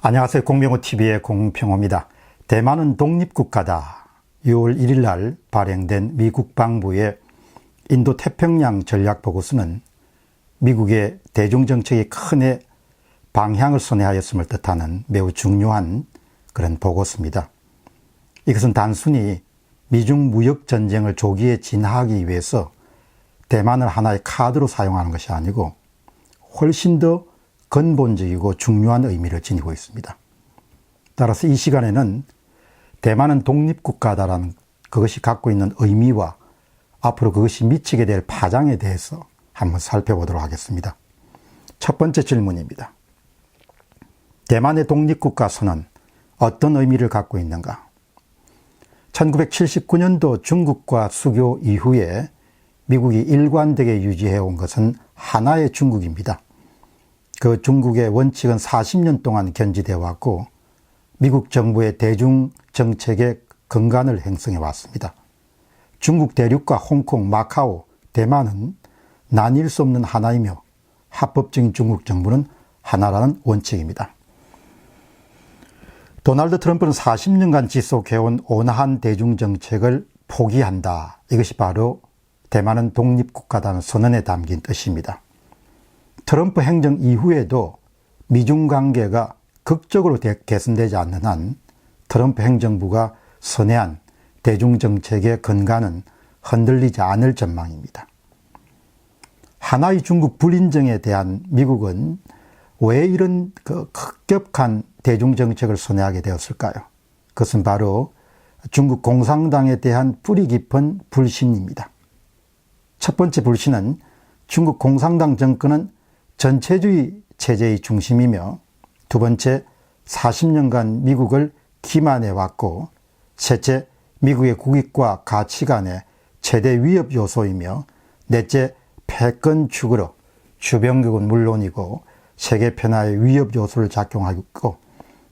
안녕하세요. 공병호TV의 공병호입니다. 대만은 독립국가다. 6월 1일 날 발행된 미 국방부의 인도태평양 전략보고서는 미국의 대중정책의 큰 방향을 선회하였음을 뜻하는 매우 중요한 그런 보고서입니다. 이것은 단순히 미중 무역전쟁을 조기에 진화하기 위해서 대만을 하나의 카드로 사용하는 것이 아니고 훨씬 더 근본적이고 중요한 의미를 지니고 있습니다. 따라서 이 시간에는 대만은 독립국가다라는 그것이 갖고 있는 의미와 앞으로 그것이 미치게 될 파장에 대해서 한번 살펴보도록 하겠습니다. 첫 번째 질문입니다. 대만의 독립국가 선언 어떤 의미를 갖고 있는가? 1979년도 중국과 수교 이후에 미국이 일관되게 유지해온 것은 하나의 중국입니다. 그 중국의 원칙은 40년 동안 견지되어 왔고 미국 정부의 대중 정책의 근간을 형성해 왔습니다. 중국 대륙과 홍콩, 마카오, 대만은 나뉠 수 없는 하나이며 합법적인 중국 정부는 하나라는 원칙입니다. 도널드 트럼프는 40년간 지속해온 온화한 대중 정책을 포기한다. 이것이 바로 대만은 독립국가다는 선언에 담긴 뜻입니다. 트럼프 행정 이후에도 미중 관계가 극적으로 개선되지 않는 한 트럼프 행정부가 선회한 대중정책의 근간은 흔들리지 않을 전망입니다. 하나의 중국 불인정에 대한 미국은 왜 이런 급격한 대중정책을 선회하게 되었을까요? 그것은 바로 중국 공산당에 대한 뿌리 깊은 불신입니다. 첫 번째 불신은 중국 공산당 정권은 전체주의 체제의 중심이며 두 번째 40년간 미국을 기만해왔고 셋째 미국의 국익과 가치관의 최대 위협 요소이며 넷째 패권 축으로 주변국은 물론이고 세계 평화의 위협 요소를 작용하고 있고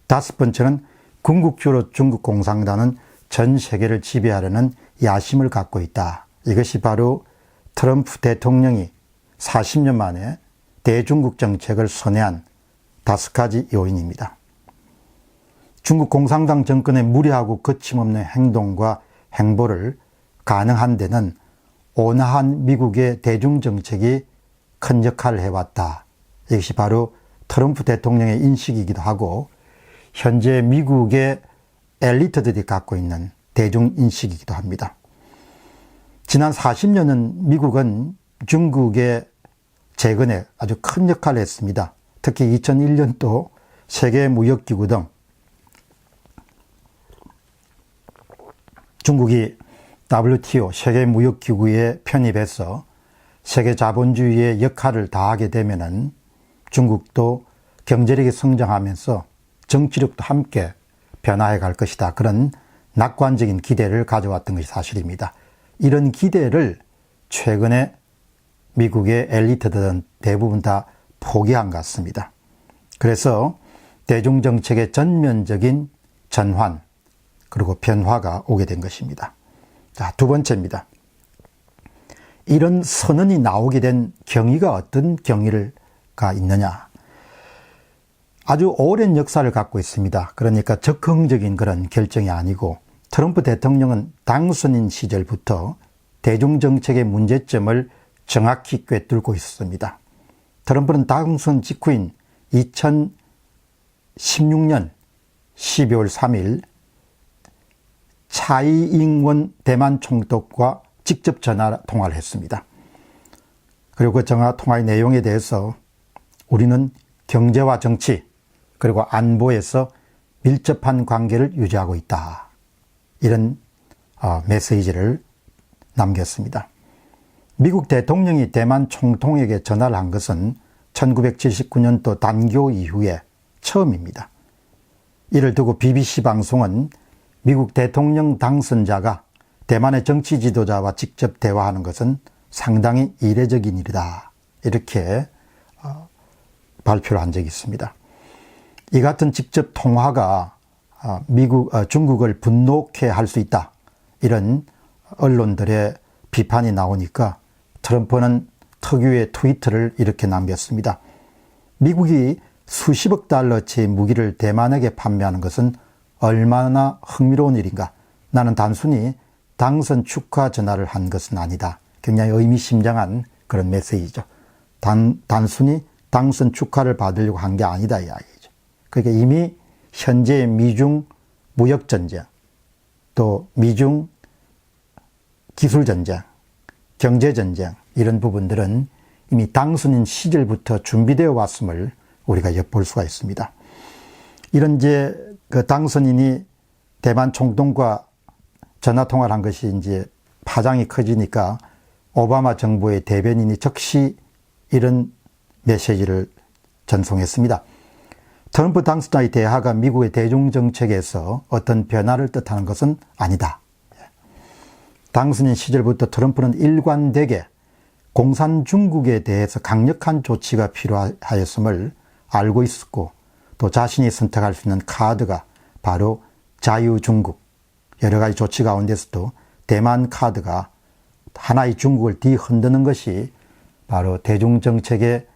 다섯 번째는 군국주로 중국 공산당은 전 세계를 지배하려는 야심을 갖고 있다. 이것이 바로 트럼프 대통령이 40년 만에 대중국 정책을 선회한 다섯 가지 요인입니다. 중국 공산당 정권의 무례하고 거침없는 행동과 행보를 가능한 데는 온화한 미국의 대중정책이 큰 역할을 해왔다. 이것이 바로 트럼프 대통령의 인식이기도 하고 현재 미국의 엘리트들이 갖고 있는 대중인식이기도 합니다. 지난 40년은 미국은 중국의 재건에 아주 큰 역할을 했습니다. 특히 2001년도 세계무역기구 등 중국이 WTO 세계무역기구에 편입해서 세계 자본주의의 역할을 다하게 되면은 중국도 경제력이 성장하면서 정치력도 함께 변화해 갈 것이다. 그런 낙관적인 기대를 가져왔던 것이 사실입니다. 이런 기대를 최근에 미국의 엘리트들은 대부분 다 포기한 것 같습니다. 그래서 대중정책의 전면적인 전환 그리고 변화가 오게 된 것입니다. 자, 두 번째입니다. 이런 선언이 나오게 된 경위가 어떤 경위가 있느냐. 아주 오랜 역사를 갖고 있습니다. 그러니까 적극적인 그런 결정이 아니고 트럼프 대통령은 당선인 시절부터 대중정책의 문제점을 정확히 꿰뚫고 있었습니다. 트럼프는 당선 직후인 2016년 12월 3일 차이잉원 대만 총독과 직접 전화 통화를 했습니다. 그리고 그 전화 통화의 내용에 대해서 우리는 경제와 정치 그리고 안보에서 밀접한 관계를 유지하고 있다. 이런 메시지를 남겼습니다. 미국 대통령이 대만 총통에게 전화를 한 것은 1979년도 단교 이후에 처음입니다. 이를 두고 BBC 방송은 미국 대통령 당선자가 대만의 정치 지도자와 직접 대화하는 것은 상당히 이례적인 일이다. 이렇게 발표를 한 적이 있습니다. 이 같은 직접 통화가 중국을 분노케 할 수 있다. 이런 언론들의 비판이 나오니까 트럼프는 특유의 트위터를 이렇게 남겼습니다. 미국이 수십억 달러치의 무기를 대만에게 판매하는 것은 얼마나 흥미로운 일인가. 나는 단순히 당선 축하 전화를 한 것은 아니다. 굉장히 의미심장한 그런 메시지죠. 단순히 당선 축하를 받으려고 한 게 아니다 이야기죠. 그러니까 이미 현재 미중 무역전쟁, 또 미중 기술전쟁, 경제전쟁 이런 부분들은 이미 당선인 시절부터 준비되어 왔음을 우리가 엿볼 수가 있습니다. 이런 이제 그 당선인이 대만 총통과 전화 통화를 한 것이 이제 파장이 커지니까 오바마 정부의 대변인이 즉시 이런 메시지를 전송했습니다. 트럼프 당선자의 대화가 미국의 대중정책에서 어떤 변화를 뜻하는 것은 아니다. 당선인 시절부터 트럼프는 일관되게 공산 중국에 대해서 강력한 조치가 필요하였음을 알고 있었고, 또 자신이 선택할 수 있는 카드가 바로 자유중국, 여러 가지 조치 가운데서도 대만 카드가 하나의 중국을 뒤흔드는 것이 바로 대중정책의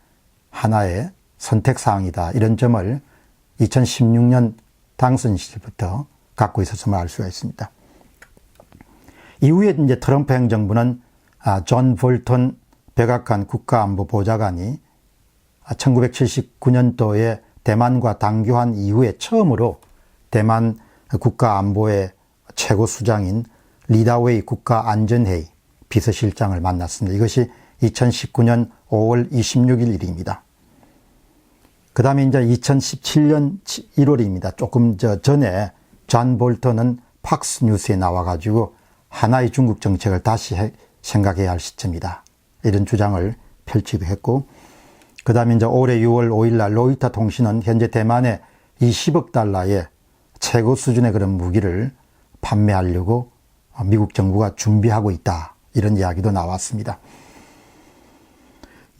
하나의 선택사항이다. 이런 점을 2016년 당선 시절부터 갖고 있었음을 알 수가 있습니다. 이후에 이제 트럼프 행정부는 존 볼턴 백악관 국가안보보좌관이 1979년도에 대만과 당교한 이후에 처음으로 대만 국가안보의 최고 수장인 리다웨이 국가안전회의 비서실장을 만났습니다. 이것이 2019년 5월 26일 일입니다. 그 다음에 이제 2017년 1월입니다. 조금 전에 존 볼턴은 팍스뉴스에 나와가지고 하나의 중국 정책을 다시 생각해야 할 시점이다. 이런 주장을 펼치기도 했고, 그 다음에 이제 올해 6월 5일 날 로이터 통신은 현재 대만에 20억 달러의 최고 수준의 그런 무기를 판매하려고 미국 정부가 준비하고 있다. 이런 이야기도 나왔습니다.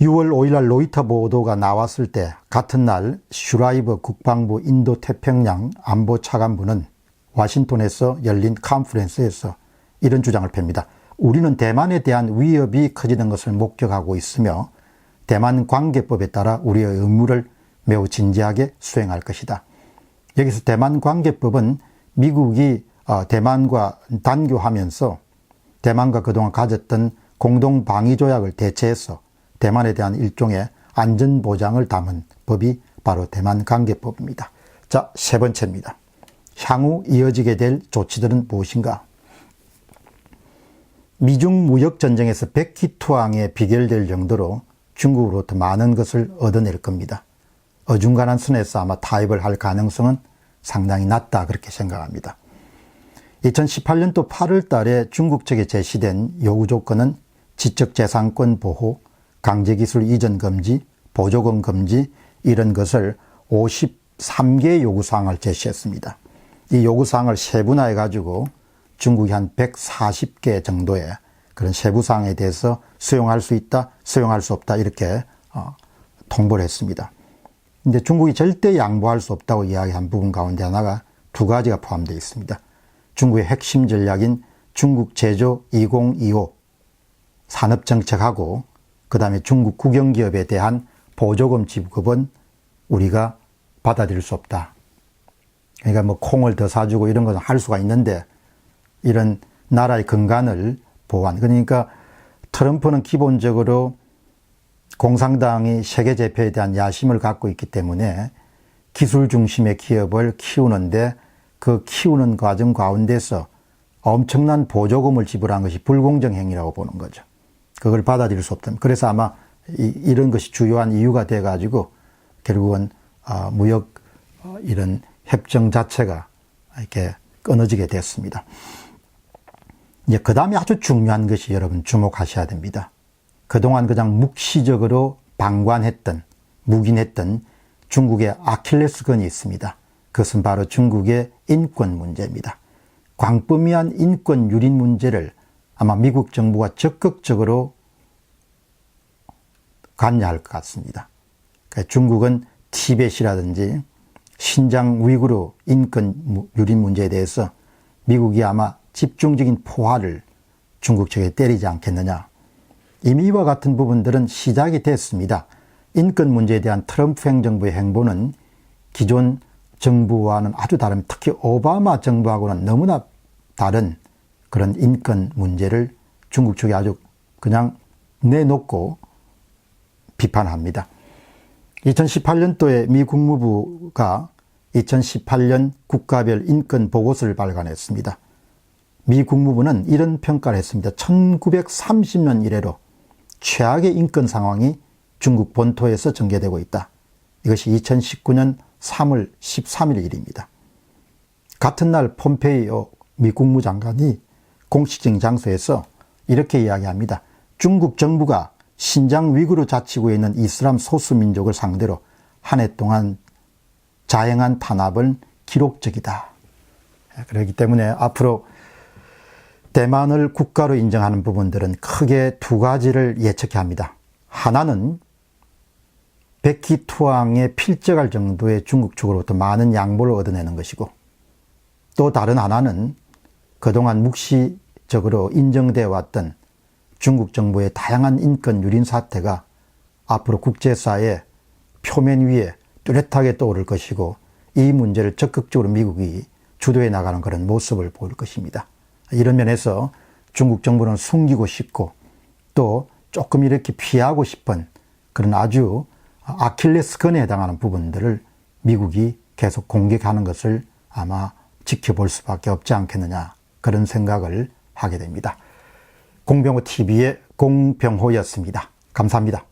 6월 5일 날 로이터 보도가 나왔을 때 같은 날 슈라이버 국방부 인도태평양 안보차관부는 워싱턴에서 열린 컨퍼런스에서 이런 주장을 펴니다. 우리는 대만에 대한 위협이 커지는 것을 목격하고 있으며 대만 관계법에 따라 우리의 의무를 매우 진지하게 수행할 것이다. 여기서 대만 관계법은 미국이 대만과 단교하면서 대만과 그동안 가졌던 공동방위조약을 대체해서 대만에 대한 일종의 안전보장을 담은 법이 바로 대만관계법입니다. 자, 세 번째입니다. 향후 이어지게 될 조치들은 무엇인가? 미중 무역전쟁에서 백기투항에 비결될 정도로 중국으로부터 많은 것을 얻어낼 겁니다. 어중간한 선에서 아마 타협을 할 가능성은 상당히 낮다 그렇게 생각합니다. 2018년도 8월 달에 중국 측에 제시된 요구 조건은 지적재산권 보호, 강제기술 이전 금지, 보조금 금지 이런 것을 53개의 요구사항을 제시했습니다. 이 요구사항을 세분화해 가지고 중국이 한 140개 정도의 그런 세부사항에 대해서 수용할 수 있다, 수용할 수 없다 이렇게 통보를 했습니다. 근데 중국이 절대 양보할 수 없다고 이야기한 부분 가운데 하나가 두 가지가 포함되어 있습니다. 중국의 핵심 전략인 중국 제조 2025 산업정책하고 그 다음에 중국 국영기업에 대한 보조금 지급은 우리가 받아들일 수 없다. 그러니까 뭐 콩을 더 사주고 이런 것은 할 수가 있는데 이런 나라의 근간을 보호한. 그러니까 트럼프는 기본적으로 공산당이 세계 제패에 대한 야심을 갖고 있기 때문에 기술 중심의 기업을 키우는데 그 키우는 과정 가운데서 엄청난 보조금을 지불한 것이 불공정 행위라고 보는 거죠. 그걸 받아들일 수 없다. 그래서 아마 이런 것이 주요한 이유가 돼가지고 결국은 무역 이런 협정 자체가 이렇게 끊어지게 됐습니다. 이제 그 다음에 아주 중요한 것이 여러분 주목하셔야 됩니다. 그동안 그냥 묵시적으로 방관했던, 묵인했던 중국의 아킬레스건이 있습니다. 그것은 바로 중국의 인권 문제입니다. 광범위한 인권 유린 문제를 아마 미국 정부가 적극적으로 관여할 것 같습니다. 그러니까 중국은 티벳이라든지 신장 위구르 인권 유린 문제에 대해서 미국이 아마 집중적인 포화를 중국 측에 때리지 않겠느냐. 이미 이와 같은 부분들은 시작이 됐습니다. 인권 문제에 대한 트럼프 행정부의 행보는 기존 정부와는 아주 다른, 특히 오바마 정부하고는 너무나 다른 그런 인권 문제를 중국 측이 아주 그냥 내놓고 비판합니다. 2018년도에 미 국무부가 2018년 국가별 인권 보고서를 발간했습니다. 미 국무부는 이런 평가를 했습니다. 1930년 이래로 최악의 인권 상황이 중국 본토에서 전개되고 있다. 이것이 2019년 3월 13일 일입니다. 같은 날 폼페이오 미 국무장관이 공식적인 장소에서 이렇게 이야기합니다. 중국 정부가 신장 위구르 자치구에 있는 이슬람 소수민족을 상대로 한 해 동안 자행한 탄압은 기록적이다. 그렇기 때문에 앞으로 대만을 국가로 인정하는 부분들은 크게 두 가지를 예측해야 합니다. 하나는 백기투항에 필적할 정도의 중국 측으로부터 많은 양보를 얻어내는 것이고, 또 다른 하나는 그동안 묵시적으로 인정되어 왔던 중국 정부의 다양한 인권 유린 사태가 앞으로 국제사회 표면 위에 뚜렷하게 떠오를 것이고, 이 문제를 적극적으로 미국이 주도해 나가는 그런 모습을 보일 것입니다. 이런 면에서 중국 정부는 숨기고 싶고 또 조금 이렇게 피하고 싶은 그런 아주 아킬레스건에 해당하는 부분들을 미국이 계속 공격하는 것을 아마 지켜볼 수밖에 없지 않겠느냐, 그런 생각을 하게 됩니다. 공병호 TV의 공병호였습니다. 감사합니다.